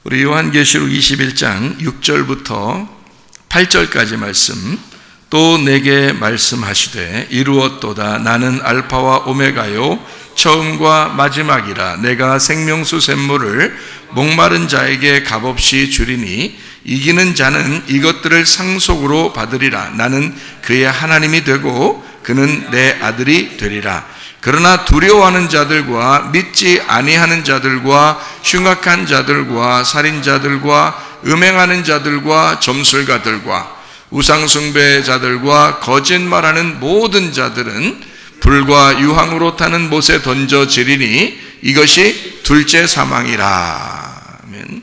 우리 요한계시록 21장 6절부터 8절까지 말씀. 또 내게 말씀하시되 이루었도다. 나는 알파와 오메가요 처음과 마지막이라. 내가 생명수 샘물을 목마른 자에게 값없이 주리니 이기는 자는 이것들을 상속으로 받으리라. 나는 그의 하나님이 되고 그는 내 아들이 되리라. 그러나 두려워하는 자들과 믿지 아니하는 자들과 흉악한 자들과 살인자들과 음행하는 자들과 점술가들과 우상숭배자들과 거짓말하는 모든 자들은 불과 유황으로 타는 못에 던져지리니 이것이 둘째 사망이라. 아멘.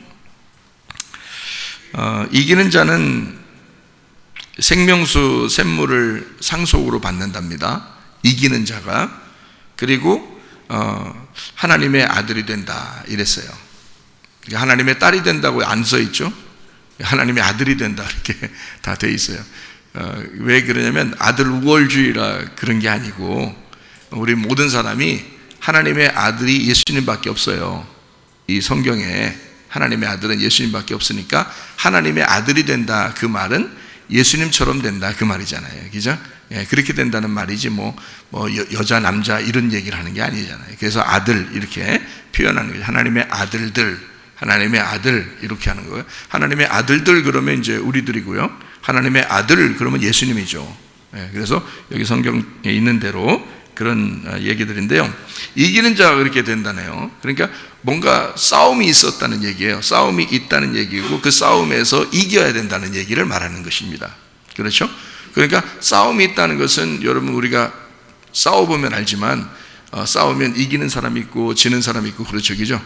이기는 자는 생명수 샘물을 상속으로 받는답니다. 이기는 자가. 그리고 하나님의 아들이 된다 이랬어요. 하나님의 딸이 된다고 안 써 있죠. 하나님의 아들이 된다 이렇게 다 돼 있어요. 왜 그러냐면 아들 우월주의라 그런 게 아니고 우리 모든 사람이 하나님의 아들이 예수님밖에 없어요. 이 성경에 하나님의 아들은 예수님밖에 없으니까 하나님의 아들이 된다 그 말은 예수님처럼 된다 그 말이잖아요. 그죠? 예, 그렇게 된다는 말이지 여자 남자 이런 얘기를 하는 게 아니잖아요. 그래서 아들 이렇게 표현하는 거예요. 하나님의 아들들, 하나님의 아들 이렇게 하는 거예요. 하나님의 아들들 그러면 이제 우리들이고요. 하나님의 아들 그러면 예수님이죠. 예, 그래서 여기 성경에 있는 대로 그런 얘기들인데요. 이기는 자가 그렇게 된다네요. 그러니까 뭔가 싸움이 있었다는 얘기예요. 싸움이 있다는 얘기고 그 싸움에서 이겨야 된다는 얘기를 말하는 것입니다. 그렇죠? 그러니까 싸움이 있다는 것은 여러분 우리가 싸워보면 알지만 싸우면 이기는 사람이 있고 지는 사람이 있고 그렇죠. 그죠?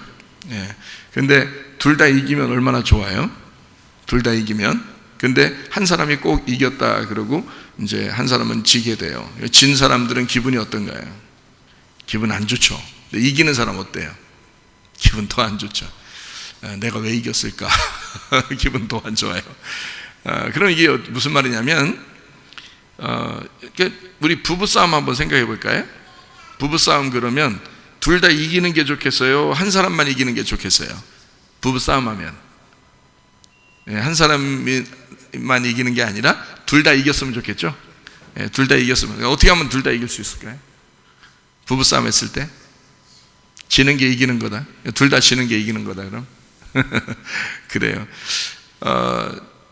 예. 근데 둘 다 이기면 얼마나 좋아요? 둘 다 이기면. 근데 한 사람이 꼭 이겼다 그러고 이제 한 사람은 지게 돼요. 진 사람들은 기분이 어떤가요? 기분 안 좋죠. 근데 이기는 사람 어때요? 기분 더 안 좋죠. 내가 왜 이겼을까? 기분 더 안 좋아요. 그럼 이게 무슨 말이냐면 우리 부부싸움 한번 생각해 볼까요? 부부싸움 그러면 둘 다 이기는 게 좋겠어요? 한 사람만 이기는 게 좋겠어요? 부부싸움 하면 한 사람만 이기는 게 아니라 둘 다 이겼으면 좋겠죠? 둘 다 이겼으면. 어떻게 하면 둘 다 이길 수 있을까요? 부부싸움 했을 때 지는 게 이기는 거다. 둘 다 지는 게 이기는 거다 그럼? 그래요.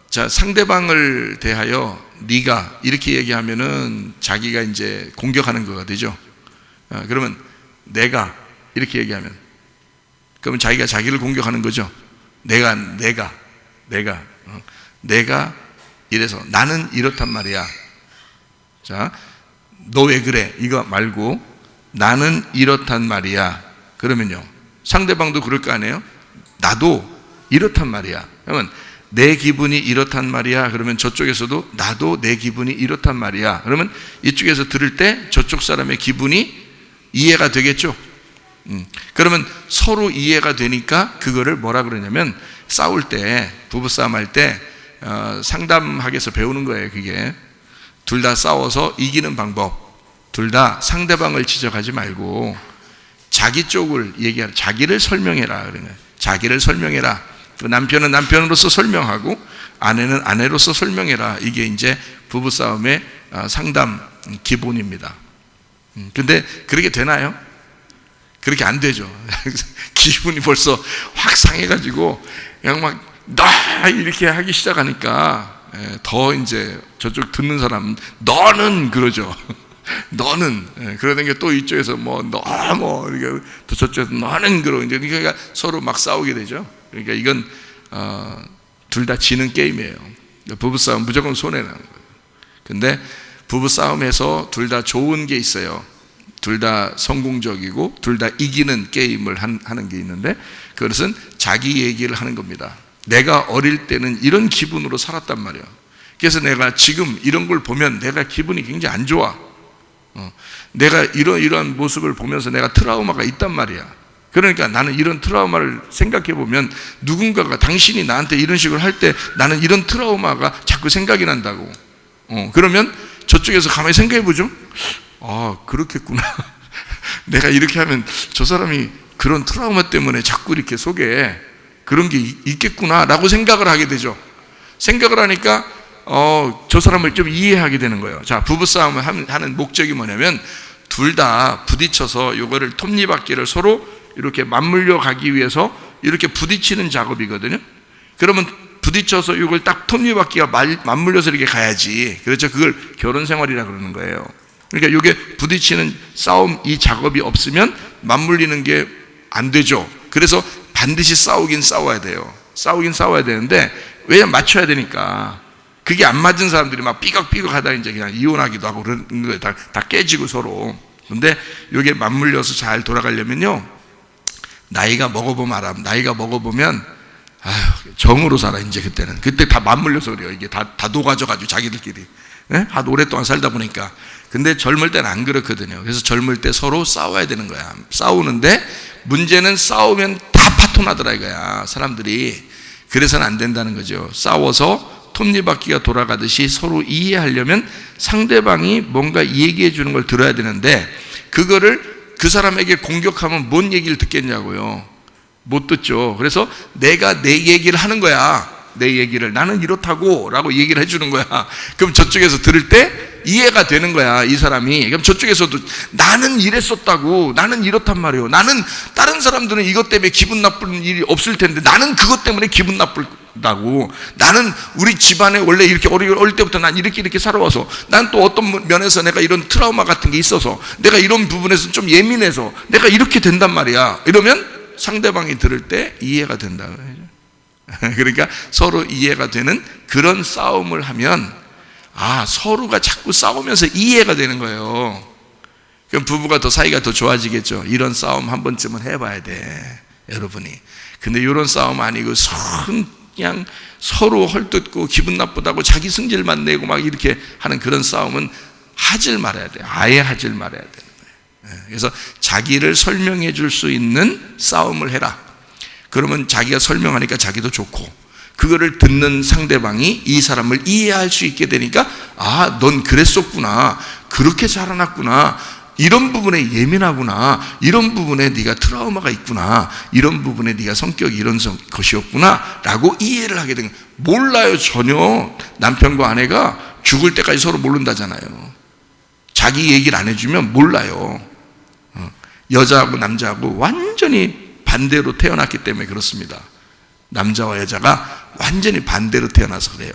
자, 상대방을 대하여 네가 이렇게 얘기하면은 자기가 이제 공격하는 거가 되죠. 그러면 내가 이렇게 얘기하면 그러면 자기가 자기를 공격하는 거죠. 내가 이래서 나는 이렇단 말이야. 자, 너 왜 그래? 이거 말고 나는 이렇단 말이야. 그러면요 상대방도 그럴 거 아니에요? 나도 이렇단 말이야. 그러면 내 기분이 이렇단 말이야. 그러면 저쪽에서도 나도 내 기분이 이렇단 말이야. 그러면 이쪽에서 들을 때 저쪽 사람의 기분이 이해가 되겠죠. 그러면 서로 이해가 되니까 그거를 뭐라 그러냐면 싸울 때 부부싸움 할 때 상담학에서 배우는 거예요. 그게 둘 다 싸워서 이기는 방법. 둘 다 상대방을 지적하지 말고 자기 쪽을 얘기하라. 자기를 설명해라. 그런 거예요. 자기를 설명해라. 남편은 남편으로서 설명하고 아내는 아내로서 설명해라. 이게 이제 부부싸움의 상담 기본입니다. 근데 그렇게 되나요? 그렇게 안 되죠. 기분이 벌써 확 상해가지고 그냥 막 나 이렇게 하기 시작하니까 더 이제 저쪽 듣는 사람은 너는 그러죠. 너는 그러는 게 또 이쪽에서 이렇게 또 저쪽에서 너는 그러고 이제 그러니까 서로 막 싸우게 되죠. 그러니까 이건 둘 다 지는 게임이에요. 부부싸움 무조건 손해나는 거예요. 근데 부부싸움에서 둘 다 좋은 게 있어요. 둘 다 성공적이고 둘 다 이기는 게임을 하는 게 있는데 그것은 자기 얘기를 하는 겁니다. 내가 어릴 때는 이런 기분으로 살았단 말이에요. 그래서 내가 지금 이런 걸 보면 내가 기분이 굉장히 안 좋아. 내가 이러한 모습을 보면서 내가 트라우마가 있단 말이야. 그러니까 나는 이런 트라우마를 생각해 보면 누군가가 당신이 나한테 이런 식으로 할 때 나는 이런 트라우마가 자꾸 생각이 난다고. 그러면 저쪽에서 가만히 생각해 보죠. 아, 그렇겠구나. 내가 이렇게 하면 저 사람이 그런 트라우마 때문에 자꾸 이렇게 속에 그런 게 있겠구나라고 생각을 하게 되죠. 생각을 하니까 저 사람을 좀 이해하게 되는 거예요. 자, 부부싸움을 하는 목적이 뭐냐면 둘 다 부딪혀서 요거를 톱니바퀴를 서로 이렇게 맞물려 가기 위해서 이렇게 부딪히는 작업이거든요. 그러면 부딪혀서 이걸 딱 톱니바퀴가 맞물려서 이렇게 가야지. 그렇죠. 그걸 결혼 생활이라 그러는 거예요. 그러니까 이게 부딪히는 싸움, 이 작업이 없으면 맞물리는 게 안 되죠. 그래서 반드시 싸우긴 싸워야 돼요. 싸우긴 싸워야 되는데 왜냐면 맞춰야 되니까. 그게 안 맞은 사람들이 막 삐걱삐걱 하다 이제 그냥 이혼하기도 하고 그런 거예요. 다 깨지고 서로. 근데 이게 맞물려서 잘 돌아가려면요, 나이가 먹어보면 정으로 살아. 이제 그때 다 맞물려서 그래요. 이게 다 녹아져가지고 자기들끼리 한 오랫동안 살다 보니까. 근데 젊을 때는 안 그렇거든요. 그래서 젊을 때 서로 싸워야 되는 거야. 싸우는데 문제는 싸우면 다 파토나더라 이거야, 사람들이. 그래서는 안 된다는 거죠. 싸워서 톱니바퀴가 돌아가듯이 서로 이해하려면 상대방이 뭔가 얘기해 주는 걸 들어야 되는데, 그거를 그 사람에게 공격하면 뭔 얘기를 듣겠냐고요. 못 듣죠. 그래서 내가 내 얘기를 하는 거야. 내 얘기를 나는 이렇다고 라고 얘기를 해주는 거야. 그럼 저쪽에서 들을 때 이해가 되는 거야, 이 사람이. 그럼 저쪽에서도 나는 이랬었다고, 나는 이렇단 말이에요. 나는 다른 사람들은 이것 때문에 기분 나쁜 일이 없을 텐데 나는 그것 때문에 기분 나쁘다고. 나는 우리 집안에 원래 이렇게 어릴 때부터 난 이렇게 살아와서 난 또 어떤 면에서 내가 이런 트라우마 같은 게 있어서 내가 이런 부분에서 좀 예민해서 내가 이렇게 된단 말이야. 이러면 상대방이 들을 때 이해가 된다. 그러니까 서로 이해가 되는 그런 싸움을 하면 서로가 자꾸 싸우면서 이해가 되는 거예요. 그럼 부부가 더 사이가 더 좋아지겠죠. 이런 싸움 한 번쯤은 해봐야 돼, 여러분이. 근데 이런 싸움 아니고 그냥 서로 헐뜯고 기분 나쁘다고 자기 승질만 내고 막 이렇게 하는 그런 싸움은 하질 말아야 돼. 아예 하질 말아야 되는 거예요. 그래서 자기를 설명해 줄 수 있는 싸움을 해라. 그러면 자기가 설명하니까 자기도 좋고, 그거를 듣는 상대방이 이 사람을 이해할 수 있게 되니까 넌 그랬었구나, 그렇게 자라났구나, 이런 부분에 예민하구나, 이런 부분에 네가 트라우마가 있구나, 이런 부분에 네가 성격이 이런 것이었구나 라고 이해를 하게 되는 거예요. 몰라요, 전혀. 남편과 아내가 죽을 때까지 서로 모른다잖아요. 자기 얘기를 안 해주면 몰라요. 여자하고 남자하고 완전히 반대로 태어났기 때문에 그렇습니다. 남자와 여자가 완전히 반대로 태어나서 그래요.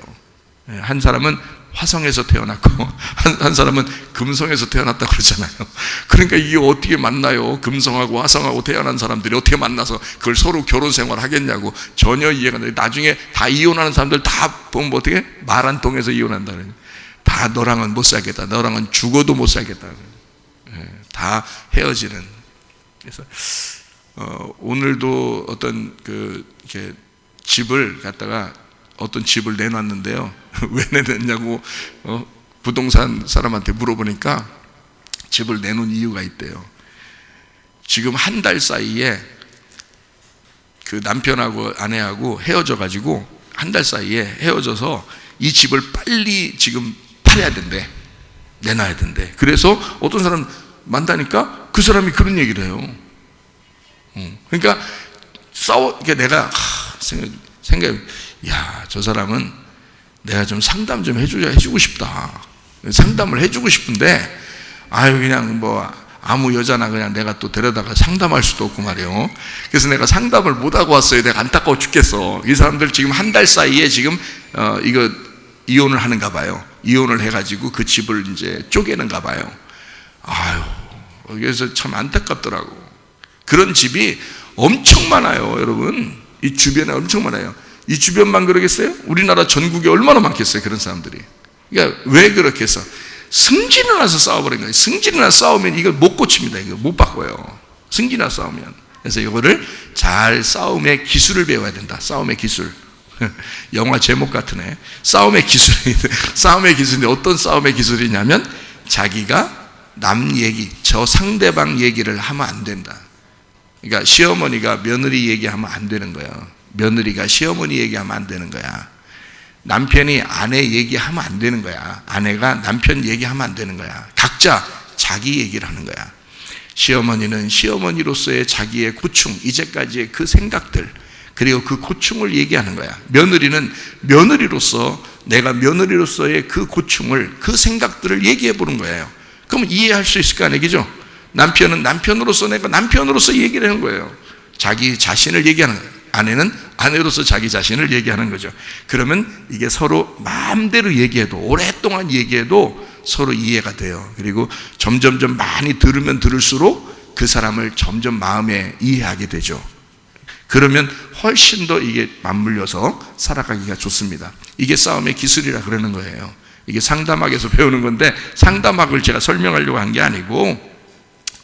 한 사람은 화성에서 태어났고 한 사람은 금성에서 태어났다고 그러잖아요. 그러니까 이게 어떻게 만나요? 금성하고 화성하고 태어난 사람들이 어떻게 만나서 그걸 서로 결혼 생활 하겠냐고. 전혀 이해가 안 돼요. 나중에 다 이혼하는 사람들 다 보면 어떻게? 말 안 통해서 이혼한다 그래요. 다 너랑은 못 살겠다, 너랑은 죽어도 못 살겠다, 다 헤어지는. 그래서 오늘도 어떤 이렇게 집을 갖다가 어떤 집을 내놨는데요. 왜 내놨냐고 부동산 사람한테 물어보니까 집을 내놓은 이유가 있대요. 지금 한 달 사이에 그 남편하고 아내하고 헤어져 가지고 한 달 사이에 헤어져서 이 집을 빨리 지금 팔아야 된대. 내놔야 된대. 그래서 어떤 사람 만나니까 그 사람이 그런 얘기를 해요. 그러니까 내가 생각해, 저 사람은 내가 좀 상담 좀 해주고 싶다. 상담을 해주고 싶은데, 그냥 아무 여자나 그냥 내가 또 데려다가 상담할 수도 없고 말이에요. 그래서 내가 상담을 못하고 왔어요. 내가 안타까워 죽겠어. 이 사람들 지금 한 달 사이에 지금, 이거 이혼을 하는가 봐요. 이혼을 해가지고 그 집을 이제 쪼개는가 봐요. 그래서 참 안타깝더라고. 그런 집이 엄청 많아요, 여러분. 이 주변에 엄청 많아요. 이 주변만 그러겠어요? 우리나라 전국에 얼마나 많겠어요, 그런 사람들이. 그러니까 왜 그렇게 해서 승질을 나서 싸워버린 거예요. 승질을 나서 싸우면 이걸 못 고칩니다. 이거 못 바꿔요, 승질이 나서 싸우면. 그래서 이거를 잘 싸움의 기술을 배워야 된다. 싸움의 기술. 영화 제목 같으네. 싸움의 기술인데 어떤 싸움의 기술이냐면 자기가 남 얘기, 저 상대방 얘기를 하면 안 된다. 그러니까 시어머니가 며느리 얘기하면 안 되는 거예요. 며느리가 시어머니 얘기하면 안 되는 거야. 남편이 아내 얘기하면 안 되는 거야. 아내가 남편 얘기하면 안 되는 거야. 각자 자기 얘기를 하는 거야. 시어머니는 시어머니로서의 자기의 고충, 이제까지의 그 생각들, 그리고 그 고충을 얘기하는 거야. 며느리는 며느리로서, 내가 며느리로서의 그 고충을, 그 생각들을 얘기해 보는 거예요. 그러면 이해할 수 있을 거 아니겠죠? 남편은 남편으로서, 내가 남편으로서 얘기를 하는 거예요. 자기 자신을 얘기하는 거예요. 아내는 아내로서 자기 자신을 얘기하는 거죠. 그러면 이게 서로 마음대로 얘기해도, 오랫동안 얘기해도 서로 이해가 돼요. 그리고 점점점 많이 들으면 들을수록 그 사람을 점점 마음에 이해하게 되죠. 그러면 훨씬 더 이게 맞물려서 살아가기가 좋습니다. 이게 싸움의 기술이라 그러는 거예요. 이게 상담학에서 배우는 건데, 상담학을 제가 설명하려고 한 게 아니고,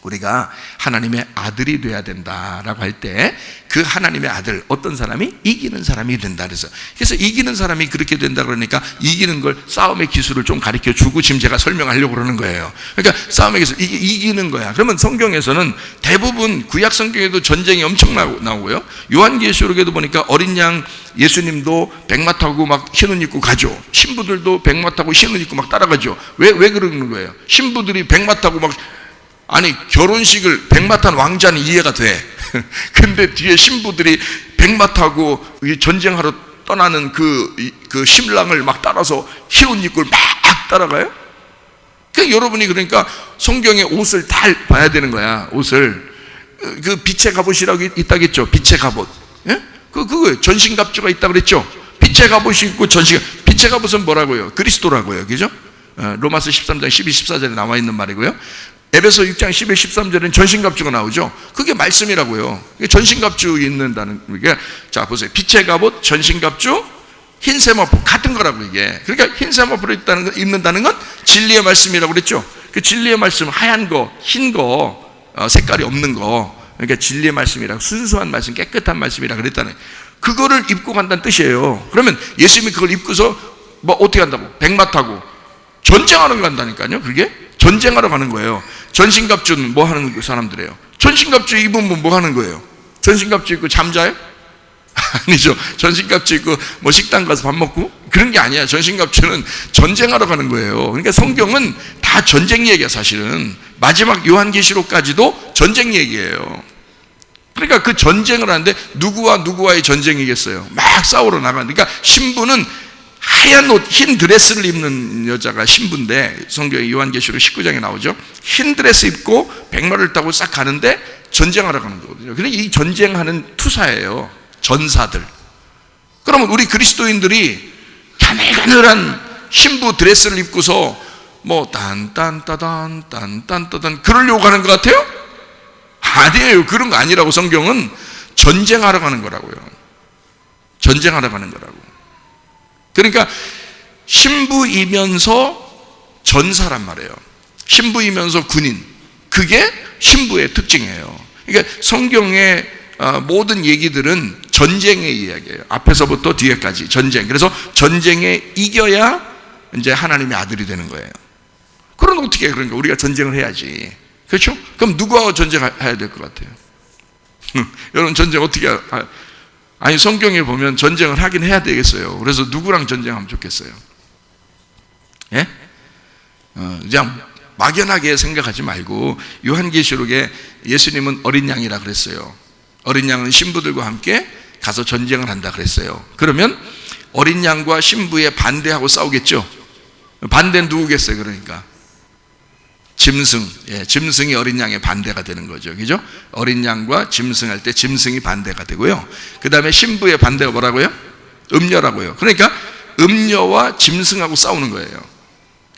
우리가 하나님의 아들이 돼야 된다라고 할 때 그 하나님의 아들, 어떤 사람이? 이기는 사람이 된다 그래서 이기는 사람이 그렇게 된다 그러니까 이기는 걸, 싸움의 기술을 좀 가르쳐 주고 지금 제가 설명하려고 그러는 거예요. 그러니까 싸움의 기술, 이게 이기는 거야. 그러면 성경에서는 대부분, 구약 성경에도 전쟁이 엄청 나오고요, 요한계시록에도 보니까 어린 양 예수님도 백마 타고 막 흰 옷 입고 가죠. 신부들도 백마 타고 흰 옷 입고 막 따라가죠. 왜 그러는 거예요? 신부들이 백마 타고 막, 아니, 결혼식을 백마 탄 왕자는 이해가 돼. 근데 뒤에 신부들이 백마 타고 전쟁하러 떠나는 그 신랑을 막 따라서 흰 옷 입고 막 따라가요? 여러분이 그러니까 성경의 옷을 다 봐야 되는 거야. 옷을. 그 빛의 갑옷이라고 있다겠죠. 빛의 갑옷. 예? 그거 전신갑주가 있다 그랬죠. 빛의 갑옷이 있고 빛의 갑옷은 뭐라고요? 그리스도라고요. 그죠? 로마서 13장 12, 14절에 나와 있는 말이고요. 에베소 6장 11, 13절에는 전신갑주가 나오죠. 그게 말씀이라고요. 전신갑주 입는다는 게, 자 보세요. 빛의 갑옷, 전신갑주, 흰 세마포 같은 거라고 이게. 그러니까 흰 세마포를 입는다는 건 진리의 말씀이라고 그랬죠. 그 진리의 말씀, 하얀 거, 흰 거, 색깔이 없는 거, 그러니까 진리의 말씀이라고, 순수한 말씀, 깨끗한 말씀이라고 그랬다는, 그거를 입고 간다는 뜻이에요. 그러면 예수님이 그걸 입고서 뭐 어떻게 한다고? 백마 타고 전쟁하러 간다니까요. 그게 전쟁하러 가는 거예요. 전신갑주는 뭐 하는 사람들이에요? 전신갑주 입으면 뭐 하는 거예요? 전신갑주 입고 잠자요? 아니죠. 전신갑주 입고 뭐 식당 가서 밥 먹고 그런 게 아니야. 전신갑주는 전쟁하러 가는 거예요. 그러니까 성경은 다 전쟁 얘기야. 사실은 마지막 요한계시록까지도 전쟁 얘기예요. 그러니까 그 전쟁을 하는데 누구와 누구와의 전쟁이겠어요? 막 싸우러 나가는. 그러니까 신부는 하얀 옷, 흰 드레스를 입는 여자가 신부인데, 성경의 요한계시록 19장에 나오죠. 흰 드레스 입고 백마를 타고 싹 가는데 전쟁하러 가는 거거든요. 그러니까 이 전쟁하는 투사예요. 전사들. 그러면 우리 그리스도인들이 가늘가늘한 신부 드레스를 입고서 뭐 딴딴따단 딴딴따단 그러려고 하는 것 같아요? 아니에요. 그런 거 아니라고. 성경은 전쟁하러 가는 거라고요. 전쟁하러 가는 거라고. 그러니까 신부이면서 전사란 말이에요. 신부이면서 군인. 그게 신부의 특징이에요. 그러니까 성경의 모든 얘기들은 전쟁의 이야기예요. 앞에서부터 뒤에까지 전쟁. 그래서 전쟁에 이겨야 이제 하나님의 아들이 되는 거예요. 그럼 어떻게 해? 그러니까 우리가 전쟁을 해야지. 그렇죠? 그럼 누구하고 전쟁해야 될 것 같아요? 여러분 전쟁 어떻게 아니 성경에 보면 전쟁을 하긴 해야 되겠어요. 그래서 누구랑 전쟁하면 좋겠어요? 예? 그냥 막연하게 생각하지 말고, 요한계시록에 예수님은 어린 양이라 그랬어요. 어린 양은 신부들과 함께 가서 전쟁을 한다 그랬어요. 그러면 어린 양과 신부의 반대하고 싸우겠죠? 반대는 누구겠어요? 그러니까 짐승. 예, 짐승이 어린 양의 반대가 되는 거죠. 그죠? 어린 양과 짐승할 때 짐승이 반대가 되고요. 그 다음에 신부의 반대가 뭐라고요? 음녀라고요. 그러니까 음녀와 짐승하고 싸우는 거예요.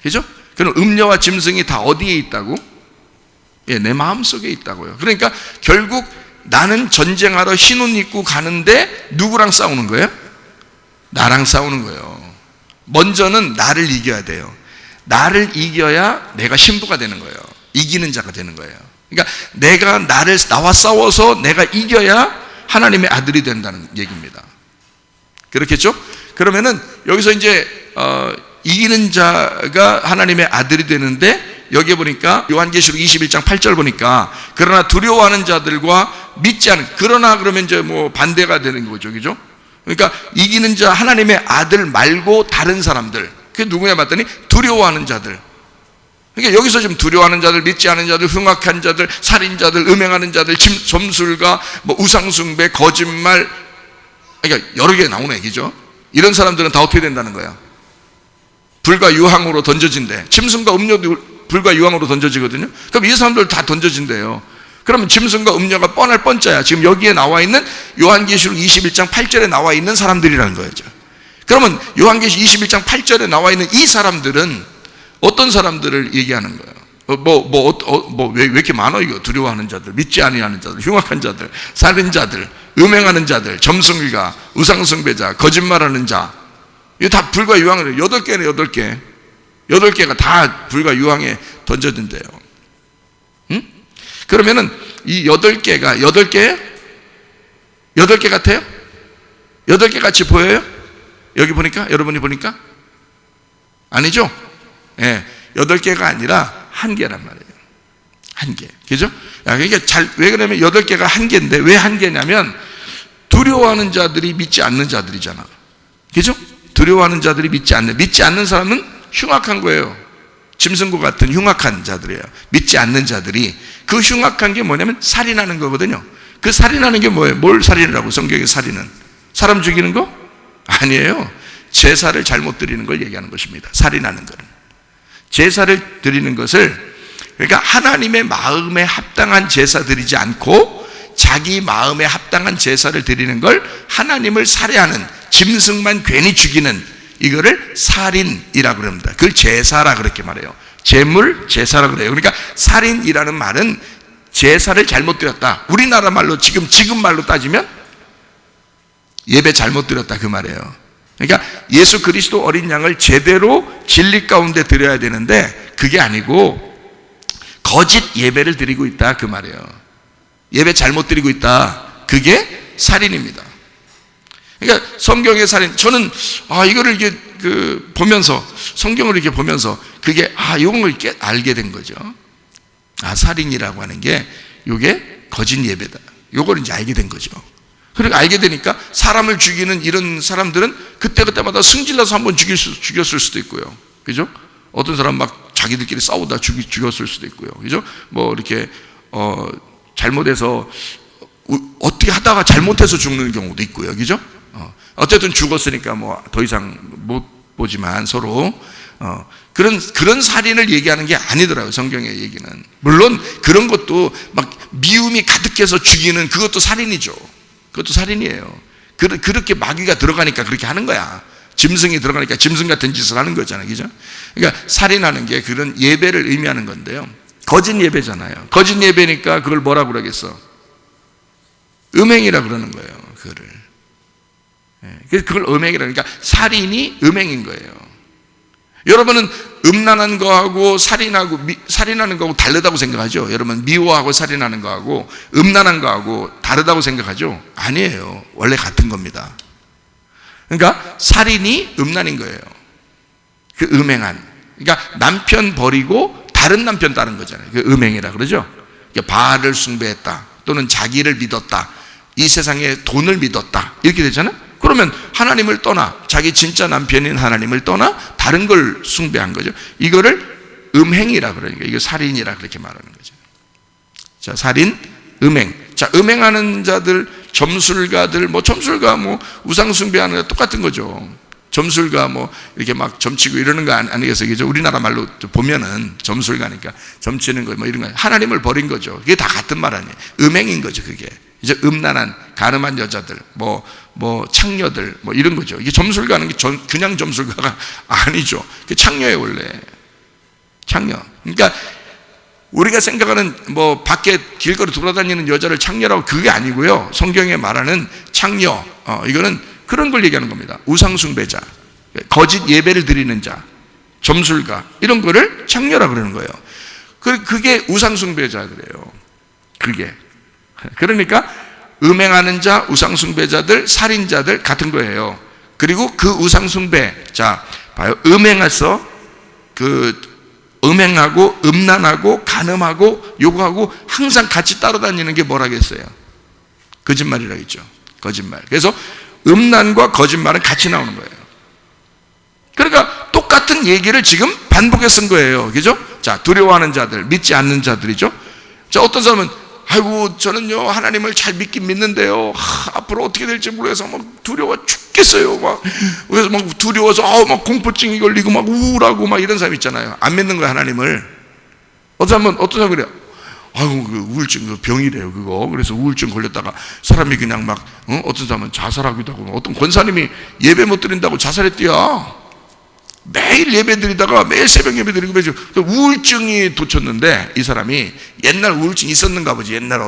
그죠? 그럼 음녀와 짐승이 다 어디에 있다고? 예, 내 마음속에 있다고요. 그러니까 결국 나는 전쟁하러 흰 옷 입고 가는데 누구랑 싸우는 거예요? 나랑 싸우는 거예요. 먼저는 나를 이겨야 돼요. 나를 이겨야 내가 신부가 되는 거예요. 이기는 자가 되는 거예요. 그러니까 나와 싸워서 내가 이겨야 하나님의 아들이 된다는 얘기입니다. 그렇겠죠? 그러면은 여기서 이제 이기는 자가 하나님의 아들이 되는데, 여기에 보니까 요한계시록 21장 8절 보니까 그러나 두려워하는 자들과 믿지 않은, 그러나 그러면 이제 뭐 반대가 되는 거죠. 그죠? 그러니까 이기는 자, 하나님의 아들 말고 다른 사람들, 그게 누구냐 봤더니 두려워하는 자들. 그러니까 여기서 지금 두려워하는 자들, 믿지 않은 자들, 흉악한 자들, 살인자들, 음행하는 자들, 점술가, 뭐 우상숭배, 거짓말, 그러니까 여러 개 나오는 얘기죠. 이런 사람들은 다 어떻게 된다는 거야? 불과 유황으로 던져진대. 짐승과 음료도 불과 유황으로 던져지거든요. 그럼 이 사람들 다 던져진대요. 그러면 짐승과 음료가 뻔할 뻔짜야. 지금 여기에 나와 있는 요한계시록 21장 8절에 나와 있는 사람들이라는 거죠. 그러면 요한계시록 21장 8절에 나와 있는 이 사람들은 어떤 사람들을 얘기하는 거예요? 왜 이렇게 많아, 이거? 두려워하는 자들, 믿지 아니하는 자들, 흉악한 자들, 살인자들, 음행하는 자들, 점술가, 우상숭배자, 거짓말하는 자. 이거 다 불과 유황을, 8개네, 8개. 8개가 다 불과 유황에 던져진대요. 응? 그러면은 이 8개가, 8개 같아요? 8개 같이 보여요? 여기 보니까? 여러분이 보니까? 아니죠? 예. 8개가 아니라 1개란 말이에요. 1개. 그죠? 그러니까 왜 그러냐면 8개가 1개인데 왜 1개냐면 두려워하는 자들이 믿지 않는 자들이잖아. 그죠? 두려워하는 자들이 믿지 않는 사람은 흉악한 거예요. 짐승과 같은 흉악한 자들이에요. 믿지 않는 자들이. 그 흉악한 게 뭐냐면 살인하는 거거든요. 그 살인하는 게 뭐예요? 뭘 살인이라고? 성경의 살인은 사람 죽이는 거? 아니에요. 제사를 잘못 드리는 걸 얘기하는 것입니다. 살인하는 거는. 제사를 드리는 것을, 그러니까 하나님의 마음에 합당한 제사 드리지 않고 자기 마음에 합당한 제사를 드리는 걸 하나님을 살해하는, 짐승만 괜히 죽이는, 이거를 살인이라고 그럽니다. 그걸 제사라 그렇게 말해요. 제물, 제사라 그래요. 그러니까 살인이라는 말은 제사를 잘못 드렸다. 우리나라 말로 지금 말로 따지면 예배 잘못 드렸다, 그 말이에요. 그러니까 예수 그리스도 어린 양을 제대로 진리 가운데 드려야 되는데 그게 아니고 거짓 예배를 드리고 있다, 그 말이에요. 예배 잘못 드리고 있다. 그게 살인입니다. 그러니까 성경의 살인, 저는 이거를 이렇게 보면서, 성경을 이렇게 보면서 그게 이런 걸 이렇게 알게 된 거죠. 살인이라고 하는 게 이게 거짓 예배다. 이걸 이제 알게 된 거죠. 그러니까 알게 되니까 사람을 죽이는 이런 사람들은 그때마다 승질나서 한번 죽였을 수도 있고요. 그죠? 어떤 사람 막 자기들끼리 싸우다 죽였을 수도 있고요. 그죠? 이렇게 잘못해서 어떻게 하다가 잘못해서 죽는 경우도 있고요. 그죠? 어쨌든 죽었으니까 더 이상 못 보지만 서로 그런 살인을 얘기하는 게 아니더라고요, 성경의 얘기는. 물론 그런 것도 막 미움이 가득해서 죽이는 그것도 살인이죠. 그것도 살인이에요. 그렇게 마귀가 들어가니까 그렇게 하는 거야. 짐승이 들어가니까 짐승 같은 짓을 하는 거잖아요. 그죠? 그러니까 살인하는 게 그런 예배를 의미하는 건데요. 거짓 예배잖아요. 거짓 예배니까 그걸 뭐라고 그러겠어? 음행이라 그러는 거예요. 그거를. 그래서 그걸 음행이라, 그러니까 살인이 음행인 거예요. 여러분은 음란한 거하고 살인하는 거하고 다르다고 생각하죠? 여러분 미워하고 살인하는 거하고 음란한 거하고 다르다고 생각하죠? 아니에요. 원래 같은 겁니다. 그러니까 살인이 음란인 거예요. 그 음행한. 그러니까 남편 버리고 다른 남편 따른 거잖아요. 그 음행이라 그러죠? 그러니까 바알을 숭배했다. 또는 자기를 믿었다. 이 세상에 돈을 믿었다. 이렇게 되잖아요? 그러면 하나님을 떠나, 자기 진짜 남편인 하나님을 떠나 다른 걸 숭배한 거죠. 이거를 음행이라 그러니까 이거 살인이라 그렇게 말하는 거죠. 자, 살인, 음행. 자, 음행하는 자들, 점술가들, 점술가 우상 숭배하는 거 똑같은 거죠. 점술가 이렇게 막 점치고 이러는 거 아니겠어요? 그죠? 우리나라 말로 보면은 점술가니까 점치는 거 이런 거 하나님을 버린 거죠. 그게 다 같은 말 아니에요. 음행인 거죠, 그게. 이제 음란한 가늠한 여자들, 창녀들, 이런 거죠. 이게 점술가는 게 그냥 점술가가 아니죠. 그게 창녀예요, 원래. 창녀. 그러니까 우리가 생각하는 밖에 길거리 돌아다니는 여자를 창녀라고, 그게 아니고요. 성경에 말하는 창녀, 이거는 그런 걸 얘기하는 겁니다. 우상숭배자, 거짓 예배를 드리는 자, 점술가, 이런 거를 창녀라고 그러는 거예요. 그게 우상숭배자들이에요. 그게. 그러니까 음행하는 자, 우상숭배자들, 살인자들 같은 거예요. 그리고 그 우상숭배자, 봐요. 음행해서 음행하고 음란하고 간음하고 요구하고 항상 같이 따라다니는 게 뭐라겠어요? 거짓말이라겠죠. 거짓말. 그래서 음란과 거짓말은 같이 나오는 거예요. 그러니까 똑같은 얘기를 지금 반복해 쓴 거예요. 그죠? 자, 두려워하는 자들, 믿지 않는 자들이죠. 자, 어떤 사람은 아이고 저는요 하나님을 잘 믿긴 믿는데요 앞으로 어떻게 될지 모르겠어 막 두려워 죽겠어요 막 그래서 막 두려워서 막 공포증이 걸리고 막 우울하고 막 이런 사람 있잖아요. 안 믿는 거야 하나님을. 어떤 사람은 그래요. 아이고 그 우울증 그 병이래요 그거. 그래서 우울증 걸렸다가 사람이 그냥 막 어떤 사람은 자살하기도 하고 어떤 권사님이 예배 못 드린다고 자살했대요. 매일 예배 드리다가 매일 새벽 예배 드리고 우울증이 돋쳤는데 이 사람이 옛날 우울증이 있었는가 보지 옛날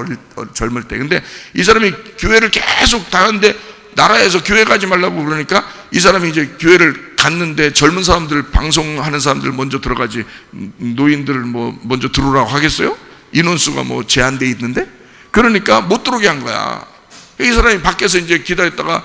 젊을 때. 근데 이 사람이 교회를 계속 다녔는데 나라에서 교회 가지 말라고 그러니까 이 사람이 이제 교회를 갔는데 젊은 사람들 방송하는 사람들 먼저 들어가지 노인들 뭐 먼저 들어오라고 하겠어요? 인원수가 뭐 제한돼 있는데 그러니까 못 들어오게 한 거야. 이 사람이 밖에서 이제 기다렸다가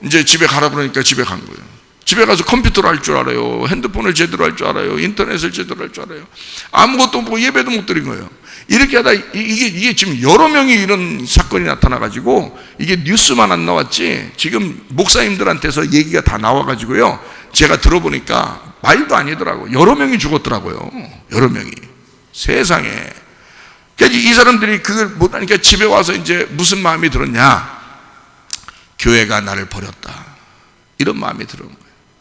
이제 집에 가라 그러니까 집에 간 거예요. 집에 가서 컴퓨터를 할 줄 알아요. 핸드폰을 제대로 할 줄 알아요. 인터넷을 제대로 할 줄 알아요. 아무것도 뭐 예배도 못 드린 거예요. 이렇게 하다 이게 지금 여러 명이 이런 사건이 나타나가지고 이게 뉴스만 안 나왔지 지금 목사님들한테서 얘기가 다 나와가지고요. 제가 들어보니까 말도 아니더라고요. 여러 명이 죽었더라고요. 여러 명이. 세상에. 그러니까 이 사람들이 그걸 못하니까 집에 와서 이제 무슨 마음이 들었냐. 교회가 나를 버렸다. 이런 마음이 들은 거예요.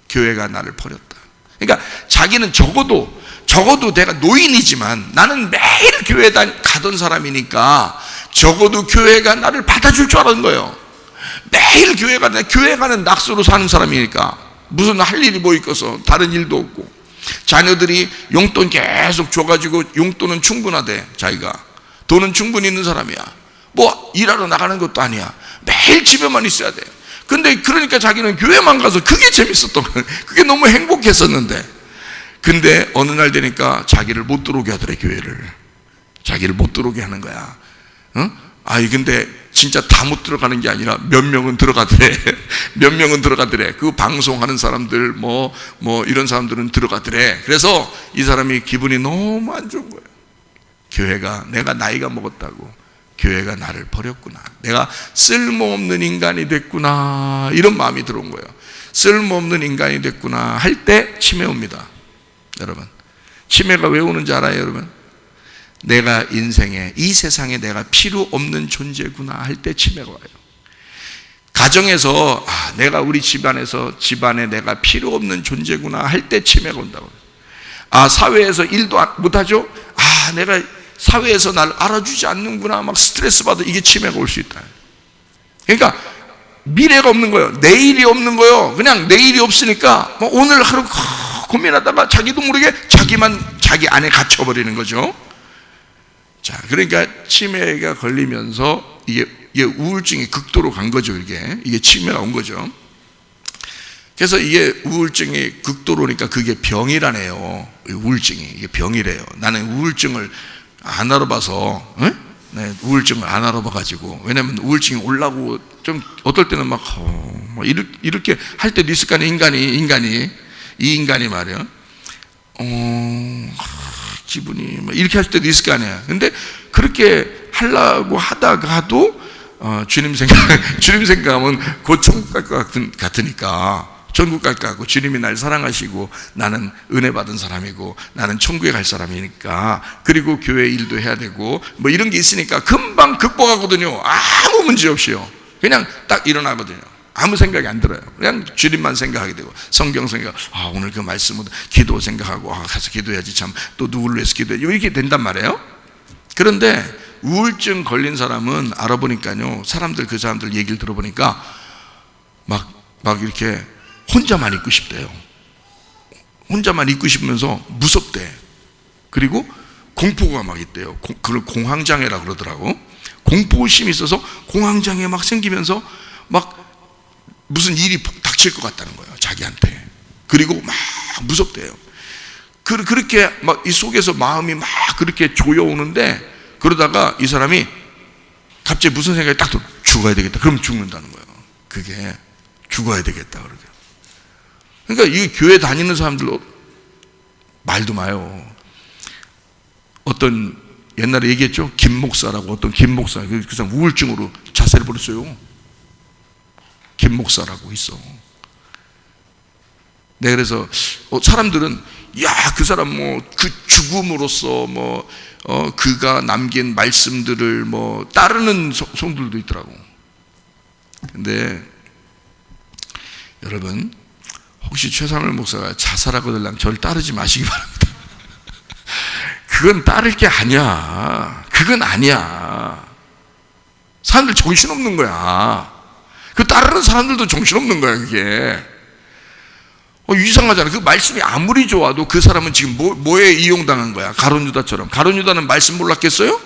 교회가 나를 버렸다. 그러니까 자기는 적어도 내가 노인이지만 나는 매일 교회 가던 사람이니까 적어도 교회가 나를 받아줄 줄 알았는 거예요. 매일 교회 가는 낙서로 사는 사람이니까 무슨 할 일이 뭐 있어서 다른 일도 없고 자녀들이 용돈 계속 줘가지고 용돈은 충분하대. 자기가 돈은 충분히 있는 사람이야. 뭐 일하러 나가는 것도 아니야. 매일 집에만 있어야 돼. 근데 그러니까 자기는 교회만 가서 그게 재밌었던 거예요. 그게 너무 행복했었는데 근데 어느 날 되니까 자기를 못 들어오게 하더래. 교회를 자기를 못 들어오게 하는 거야. 근데 진짜 다 못 들어가는 게 아니라 몇 명은 들어가더래. 몇 명은 들어가더래. 그 방송하는 사람들 뭐 이런 사람들은 들어가더래. 그래서 이 사람이 기분이 너무 안 좋은 거예요. 교회가 내가 나이가 먹었다고 교회가 나를 버렸구나. 내가 쓸모없는 인간이 됐구나. 이런 마음이 들어온 거예요. 쓸모없는 인간이 됐구나 할 때 치매 옵니다. 여러분 치매가 왜 오는지 알아요 여러분? 내가 인생에 이 세상에 내가 필요 없는 존재구나 할 때 치매가 와요. 가정에서 내가 우리 집안에 내가 필요 없는 존재구나 할 때 치매가 온다고. 사회에서 일도 못하죠? 내가 사회에서 날 알아주지 않는구나 막 스트레스 받아. 이게 치매가 올 수 있다. 그러니까 미래가 없는 거예요. 내일이 없는 거예요. 그냥 내일이 없으니까 오늘 하루 고민하다가 자기도 모르게 자기 안에 갇혀버리는 거죠. 자, 그러니까 치매가 걸리면서 이게 우울증이 극도로 간 거죠. 이게 치매가 온 거죠. 그래서 이게 우울증이 극도로 오니까 그게 병이라네요. 우울증이 이게 병이래요. 나는 우울증을 안 알아봐서 우울증을 안 알아봐가지고 왜냐면 우울증이 올라고 좀 어떨 때는 막 이렇게 할 때도 있을 거 아니에요. 이 인간이 말이야 기분이 이렇게 할 때도 있을 거 아니야. 근데 그렇게 하려고 하다가도 주님 생각하면 곧 천국 갈 것 같으니까 천국 갈 것 같고 주님이 날 사랑하시고 나는 은혜 받은 사람이고 나는 천국에 갈 사람이니까 그리고 교회 일도 해야 되고 뭐 이런 게 있으니까 금방 극복하거든요. 아무 문제 없이요. 그냥 딱 일어나거든요. 아무 생각이 안 들어요. 그냥 주님만 생각하게 되고 성경 생각 오늘 그 말씀은 기도 생각하고 가서 기도해야지 참 또 누구를 위해서 기도해야지 이렇게 된단 말이에요. 그런데 우울증 걸린 사람은 알아보니까요 그 사람들 얘기를 들어보니까 막 이렇게 혼자만 있고 싶대요. 혼자만 있고 싶으면서 무섭대. 그리고 공포가 막 있대요. 그걸 공황장애라고 그러더라고. 공포심이 있어서 공황장애 막 생기면서 막 무슨 일이 닥칠 것 같다는 거예요. 자기한테. 그리고 막 무섭대요. 그렇게 막 이 속에서 마음이 막 그렇게 조여오는데 그러다가 이 사람이 갑자기 무슨 생각이 딱 들어. 죽어야 되겠다. 그럼 죽는다는 거예요. 그게 죽어야 되겠다. 그러게. 그러니까 이 교회 다니는 사람들 말도 마요. 어떤 옛날에 얘기했죠. 김 목사라고 어떤 김 목사 그 사람 우울증으로 자살해 버렸어요. 김 목사라고 있어. 네, 그래서 사람들은 야, 그 사람 그 죽음으로써 그가 남긴 말씀들을 따르는 성들도 있더라고. 근데 여러분, 혹시 최상월 목사가 자살하고 들라면 저를 따르지 마시기 바랍니다. 그건 따를 게 아니야. 그건 아니야. 사람들 정신없는 거야. 그 따르는 사람들도 정신없는 거야, 그게. 이상하잖아. 그 말씀이 아무리 좋아도 그 사람은 지금 뭐에 이용당한 거야? 가룟 유다처럼. 가룟 유다는 말씀 몰랐겠어요?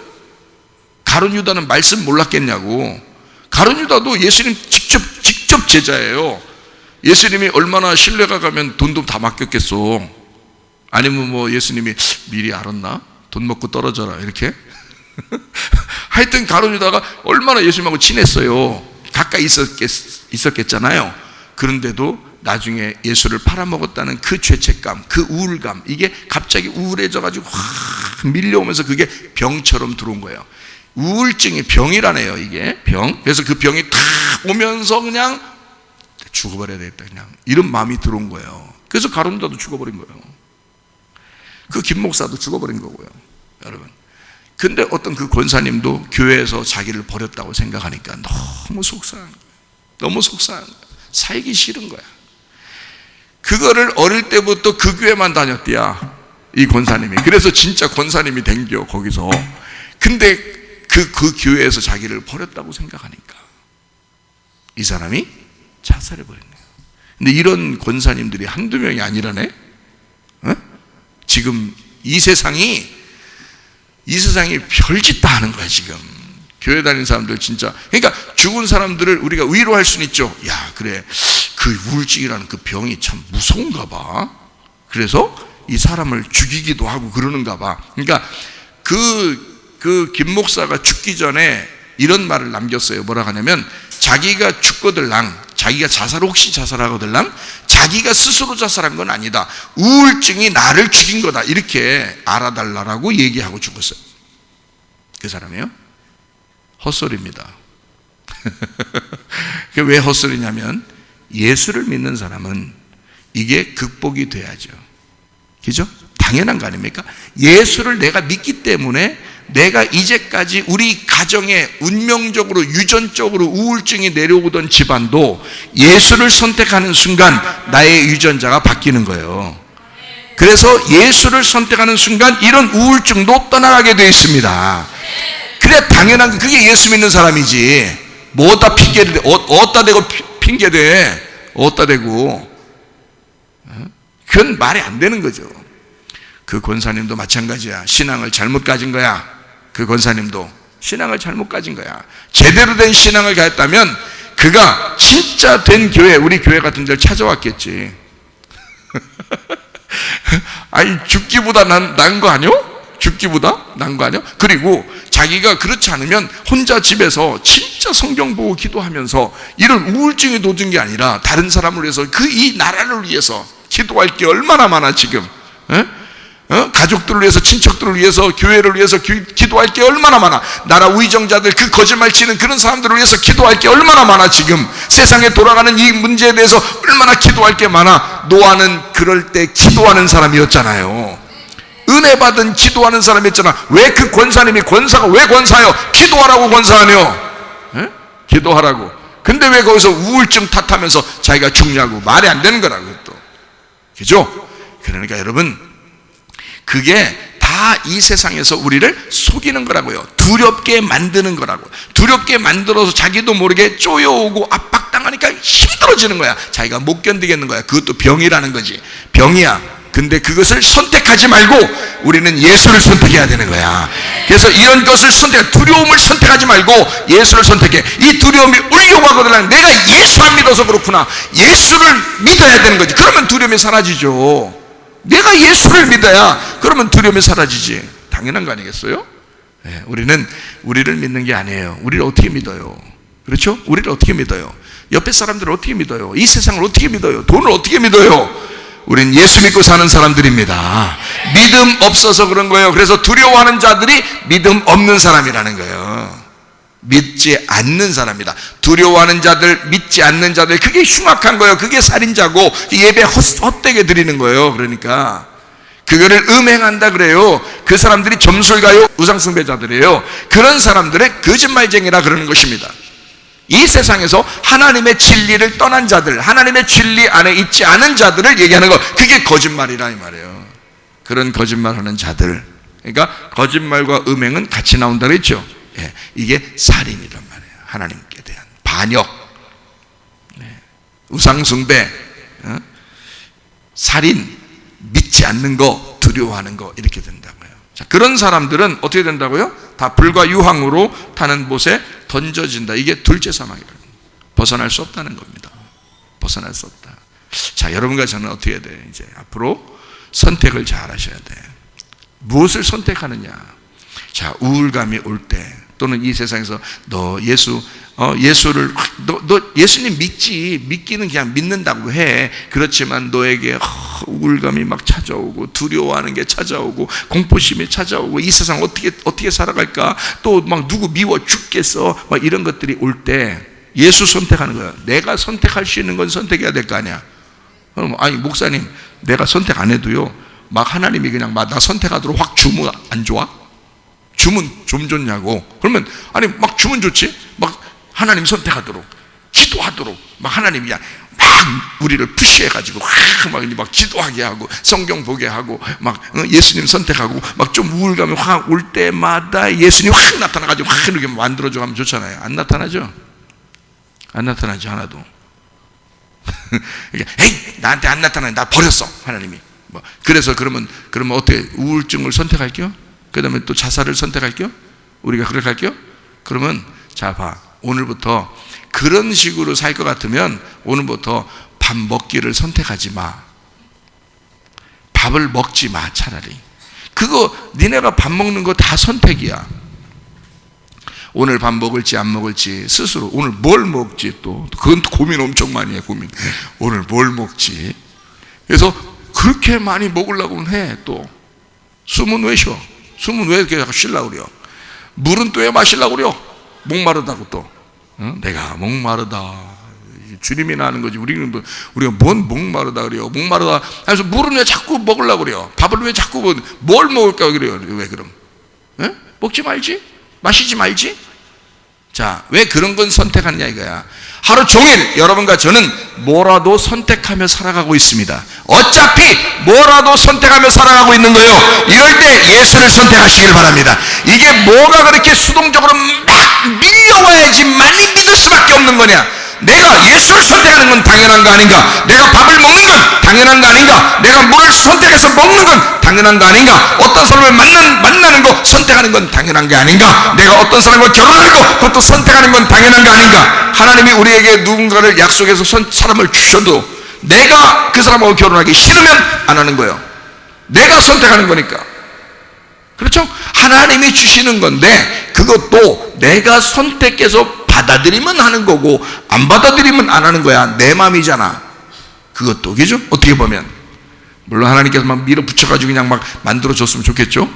가룟 유다는 말씀 몰랐겠냐고. 가룟 유다도 예수님 직접 제자예요. 예수님이 얼마나 신뢰가 가면 돈도 다 맡겼겠어. 아니면 예수님이 미리 알았나? 돈 먹고 떨어져라 이렇게. 하여튼 가룟 유다가 얼마나 예수님하고 친했어요. 가까이 있었겠잖아요. 그런데도 나중에 예수를 팔아먹었다는 그 죄책감, 그 우울감, 이게 갑자기 우울해져가지고 확 밀려오면서 그게 병처럼 들어온 거예요. 우울증이 병이라네요, 이게 병. 그래서 그 병이 탁 오면서 그냥 죽어버려야 되겠다, 그냥 이런 마음이 들어온 거예요. 그래서 가룟 유다도 죽어버린 거예요. 그 김 목사도 죽어버린 거고요, 여러분. 근데 어떤 그 권사님도 교회에서 자기를 버렸다고 생각하니까 너무 속상한 거예요. 너무 속상한 거예요. 살기 싫은 거야. 그거를 어릴 때부터 그 교회만 다녔대야, 이 권사님이. 그래서 진짜 권사님이 된겨, 거기서. 근데 그 교회에서 자기를 버렸다고 생각하니까 이 사람이 자살해버렸네요. 근데 이런 권사님들이 한두 명이 아니라네? 지금 이 세상이 별짓 다 하는 거야, 지금. 교회 다니는 사람들 진짜. 그러니까 죽은 사람들을 우리가 위로할 수는 있죠. 야, 그래, 그 우울증이라는 그 병이 참 무서운가 봐. 그래서 이 사람을 죽이기도 하고 그러는가 봐. 그러니까 그 김 목사가 죽기 전에 이런 말을 남겼어요. 뭐라 하냐면, 자기가 죽거들랑, 자기가 혹시 자살하거들랑 자기가 스스로 자살한 건 아니다. 우울증이 나를 죽인 거다. 이렇게 알아달라고 얘기하고 죽었어요. 그 사람이요? 헛소리입니다. 왜 헛소리냐면, 예수를 믿는 사람은 이게 극복이 돼야죠. 그죠? 당연한 거 아닙니까? 예수를 내가 믿기 때문에 내가 이제까지 우리 가정에 운명적으로 유전적으로 우울증이 내려오던 집안도 예수를 선택하는 순간 나의 유전자가 바뀌는 거예요. 그래서 예수를 선택하는 순간 이런 우울증도 떠나가게 되어 있습니다. 그래, 당연한 거. 그게 예수 믿는 사람이지. 뭐다 핑계를 대, 어디다 대고 핑계대, 어디다 대고. 그건 말이 안 되는 거죠. 그 권사님도 마찬가지야. 신앙을 잘못 가진 거야. 그 권사님도 신앙을 잘못 가진 거야. 제대로 된 신앙을 가졌다면 그가 진짜 된 교회, 우리 교회 같은 데를 찾아왔겠지. 아니, 죽기보다 난 거 아니요? 죽기보다 난 거 아니요? 그리고 자기가 그렇지 않으면 혼자 집에서 진짜 성경 보고 기도하면서 이런 우울증이 돋은 게 아니라 다른 사람을 위해서, 이 나라를 위해서 기도할 게 얼마나 많아 지금. 가족들을 위해서, 친척들을 위해서, 교회를 위해서 기도할 게 얼마나 많아. 나라 위정자들, 그 거짓말 치는 그런 사람들을 위해서 기도할 게 얼마나 많아. 지금 세상에 돌아가는 이 문제에 대해서 얼마나 기도할 게 많아. 노아는 그럴 때 기도하는 사람이었잖아요. 은혜 받은 기도하는 사람이었잖아. 왜 그 권사님이, 권사가 왜 권사요? 기도하라고 권사하며. 기도하라고. 근데 왜 거기서 우울증 탓하면서 자기가 죽냐고. 말이 안 되는 거라고 또. 그죠? 그러니까 여러분, 그게 다 이 세상에서 우리를 속이는 거라고요. 두렵게 만드는 거라고. 두렵게 만들어서 자기도 모르게 쪼여오고 압박당하니까 힘들어지는 거야. 자기가 못 견디겠는 거야. 그것도 병이라는 거지. 병이야. 근데 그것을 선택하지 말고 우리는 예수를 선택해야 되는 거야. 그래서 이런 것을 두려움을 선택하지 말고 예수를 선택해. 이 두려움이 울려고 하거든. 내가 예수 안 믿어서 그렇구나. 예수를 믿어야 되는 거지. 그러면 두려움이 사라지죠. 내가 예수를 믿어야 그러면 두려움이 사라지지. 당연한 거 아니겠어요? 네, 우리를 믿는 게 아니에요. 우리를 어떻게 믿어요? 그렇죠? 우리를 어떻게 믿어요? 옆에 사람들을 어떻게 믿어요? 이 세상을 어떻게 믿어요? 돈을 어떻게 믿어요? 우린 예수 믿고 사는 사람들입니다. 믿음 없어서 그런 거예요. 그래서 두려워하는 자들이 믿음 없는 사람이라는 거예요. 믿지 않는 사람이다. 두려워하는 자들, 믿지 않는 자들, 그게 흉악한 거예요. 그게 살인자고 예배 헛되게 드리는 거예요. 그러니까 그거를 음행한다 그래요. 그 사람들이 점술가요, 우상숭배자들이에요. 그런 사람들의 거짓말쟁이라 그러는 것입니다. 이 세상에서 하나님의 진리를 떠난 자들, 하나님의 진리 안에 있지 않은 자들을 얘기하는 거, 그게 거짓말이라 이 말이에요. 그런 거짓말하는 자들, 그러니까 거짓말과 음행은 같이 나온다고 했죠. 예, 이게 살인이란 말이에요. 하나님께 대한 반역, 우상숭배, 살인, 믿지 않는 거, 두려워하는 거, 이렇게 된다고요. 자, 그런 사람들은 어떻게 된다고요? 다 불과 유황으로 타는 못에 던져진다. 이게 둘째 사망이라는 거예요. 벗어날 수 없다는 겁니다. 벗어날 수 없다. 자, 여러분과 저는 어떻게 해야 돼요? 이제 앞으로 선택을 잘 하셔야 돼. 무엇을 선택하느냐? 자, 우울감이 올 때, 또는 이 세상에서 너 예수를 너 예수님 믿기는 그냥 믿는다고 해. 그렇지만 너에게 우울감이 막 찾아오고, 두려워하는 게 찾아오고, 공포심이 찾아오고, 이 세상 어떻게 살아갈까, 또 막 누구 미워 죽겠어, 막 이런 것들이 올 때 예수 선택하는 거야. 내가 선택할 수 있는 건 선택해야 될 거 아니야. 그럼 아니 목사님, 내가 선택 안 해도요, 막 하나님이 그냥 막 나 선택하도록 확 주면 안 좋아? 주면 좀 좋냐고. 그러면 아니 막 주면 좋지. 막 하나님 선택하도록, 기도하도록, 막 하나님이 그냥 막 우리를 푸시해가지고 막 기도하게 하고, 성경 보게 하고, 막 예수님 선택하고, 막 좀 우울감이 확 올 때마다 예수님 확 나타나가지고 확 이렇게 만들어줘 가면 좋잖아요. 안 나타나죠? 안 나타나죠, 하나도. 에이, 나한테 안 나타나네, 나 버렸어 하나님이. 그래서 그러면 어떻게 우울증을 선택할게요? 그 다음에 또 자살을 선택할게요? 우리가 그렇게 할게요? 그러면 자 봐, 오늘부터 그런 식으로 살 것 같으면 오늘부터 밥 먹기를 선택하지 마. 밥을 먹지 마. 차라리 그거 니네가 밥 먹는 거 다 선택이야. 오늘 밥 먹을지 안 먹을지 스스로, 오늘 뭘 먹지, 또 그건 고민 엄청 많이 해. 고민, 오늘 뭘 먹지. 그래서 그렇게 많이 먹으려고는 해. 또 숨은 왜 쉬어? 숨은 왜 이렇게 쉬려고 그래요? 물은 또 왜 마시려고 그래요? 목마르다고. 또 내가 목마르다, 주님이나 하는 거지. 우리가 뭔 목마르다 그래요? 목마르다 그래서 물은 왜 자꾸 먹으려고 그래요? 밥을 왜 자꾸 뭘 먹을까 그래요? 왜 그럼? 먹지 말지? 마시지 말지? 자, 왜 그런 건 선택하느냐 이거야. 하루 종일 여러분과 저는 뭐라도 선택하며 살아가고 있습니다. 어차피 뭐라도 선택하며 살아가고 있는 거예요. 이럴 때 예수를 선택하시길 바랍니다. 이게 뭐가 그렇게 수동적으로 막 밀려와야지 많이 믿을 수밖에 없는 거냐? 내가 예수를 선택하는 건 당연한 거 아닌가? 내가 밥을 먹는 건 당연한 거 아닌가? 내가 물을 선택해서 먹는 건 당연한 거 아닌가? 어떤 사람을 만나는 거 선택하는 건 당연한 게 아닌가? 내가 어떤 사람과 결혼하는 거, 그것도 선택하는 건 당연한 거 아닌가? 하나님이 우리에게 누군가를 약속해서 사람을 주셔도 내가 그 사람하고 결혼하기 싫으면 안 하는 거예요. 내가 선택하는 거니까. 그렇죠? 하나님이 주시는 건데 그것도 내가 선택해서 받아들이면 하는 거고, 안 받아들이면 안 하는 거야. 내 마음이잖아. 그것도, 그죠? 어떻게 보면 물론 하나님께서 막 밀어붙여가지고 그냥 막 만들어줬으면 좋겠죠.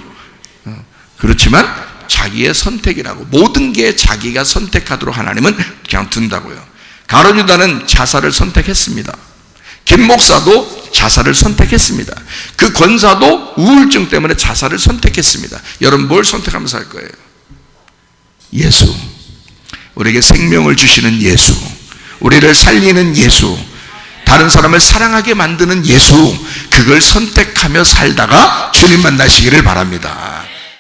그렇지만 자기의 선택이라고, 모든 게 자기가 선택하도록 하나님은 그냥 둔다고요. 가룟유다는 자살을 선택했습니다. 김 목사도 자살을 선택했습니다. 그 권사도 우울증 때문에 자살을 선택했습니다. 여러분 뭘 선택하면서 할 거예요? 예수, 우리에게 생명을 주시는 예수, 우리를 살리는 예수, 다른 사람을 사랑하게 만드는 예수, 그걸 선택하며 살다가 주님 만나시기를 바랍니다.